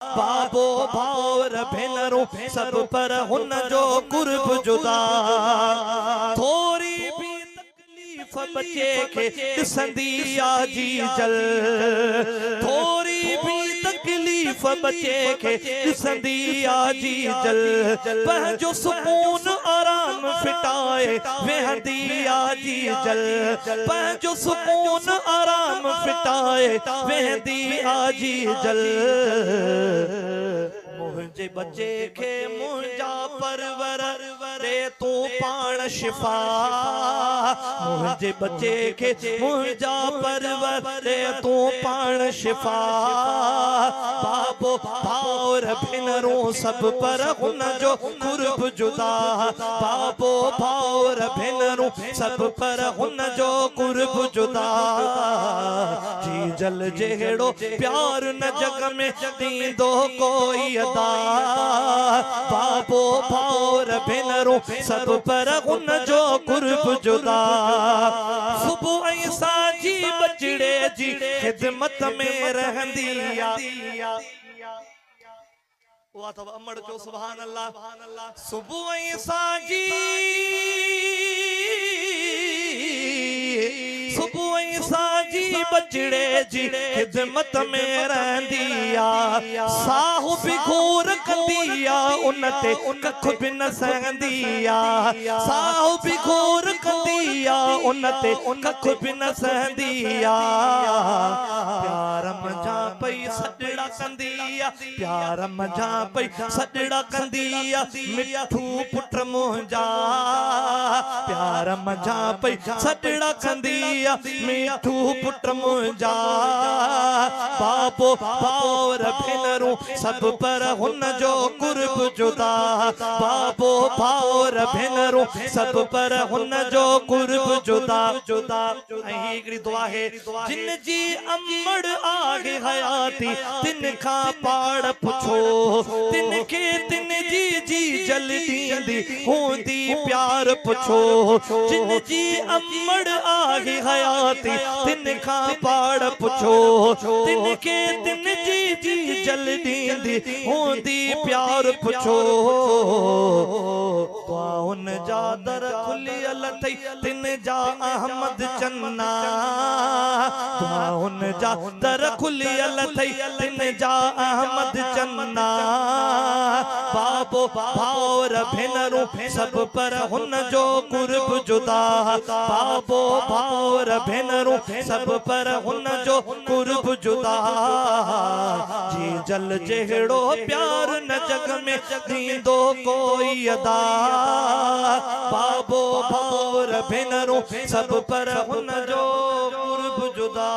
बाबो भावर भेनरो सब पर हुन जो कुर्ब जुदा। थोड़ी भी तकलीफ बचे के ॾिसंदी आ जी जल, थोड़ी भी तकलीफ बचे के ॾिसंदी आ जी जल। पंहिंजो सुकून आराम फिटाए वेहंदी आ जी जल, पंहिंजो सुकून आराम फिटाए वेहंदी आ जी जल। मुझे बच्चे के मुंजा परवर दे तू पान शिफा, मुझे बच्चे के मुंजा परवर दे तू पान शिफा। बाबो भावर भेनरों सब पर हुन जो कुर्ब जुदा, बाबो भावर भेनरों सब पर हुन जो कुर्ब जुदा। जी जल जेड़ो प्यार न जग में दींदो कोई अदा। बाबो भावर भेनरों सब पर हुन जो कुर्ब जुदा। सुबह ऐं साजी बचड़े जी खिदमत में रहंदी आ। वाह तब अमड़ जो सुभान अल्लाह। सुबह ऐं साजी सुबह ऐं साजी बचड़े जी खिदमत में रहंदी आ। साहु भी घूर कंदी आ उन ते कख भी न सहंदी आ। साहु भी घूर कंदी आ उन ते कख भी न सहंदी आ। प्यार मजा पई सजड़ा कंदी आ, प्यार मजा पई सजड़ा कंदी आ। मिठू पुट मुंहिंजा प्यार मजा पई सजड़ा कंदी आ। मिठू पुट मुंहिंजा बाबो भावर भेनरूं सब पर हुन जो कुर्ब जुदा। बाबो भावर भेनरूं सब पर हुन जो कुर्ब जुदा जुदा। ऐं हिकिड़ी दुआ है, जिन जी अमड़ आगे हयाती तिन खां पाड़ पुछो, तिन के तिन जी जल दींदी हूंदी प्यार पुछो। जिन जी अमड़ आगे हयाती तिन खां पाड़ पुछो, तिन के तिन जी जल दींदी हूंदी प्यार पुछो। उन जा दर खुलियल थई तिन जा अहमद चन्ना, उन जा दर खुलियल थई तिन जा अहमद चन्ना। बाबो भावर भेनरूं सब पर हुन जो कुर्ब जुदा। बाबो भावर भेनरूं सब पर हुन जो कुर्ब जुदा। जी जल जेड़ो प्यार न जग में दींदो कोई अदा। बाबो भावर भेनरूं सब पर हुन जो कुर्ब जुदा।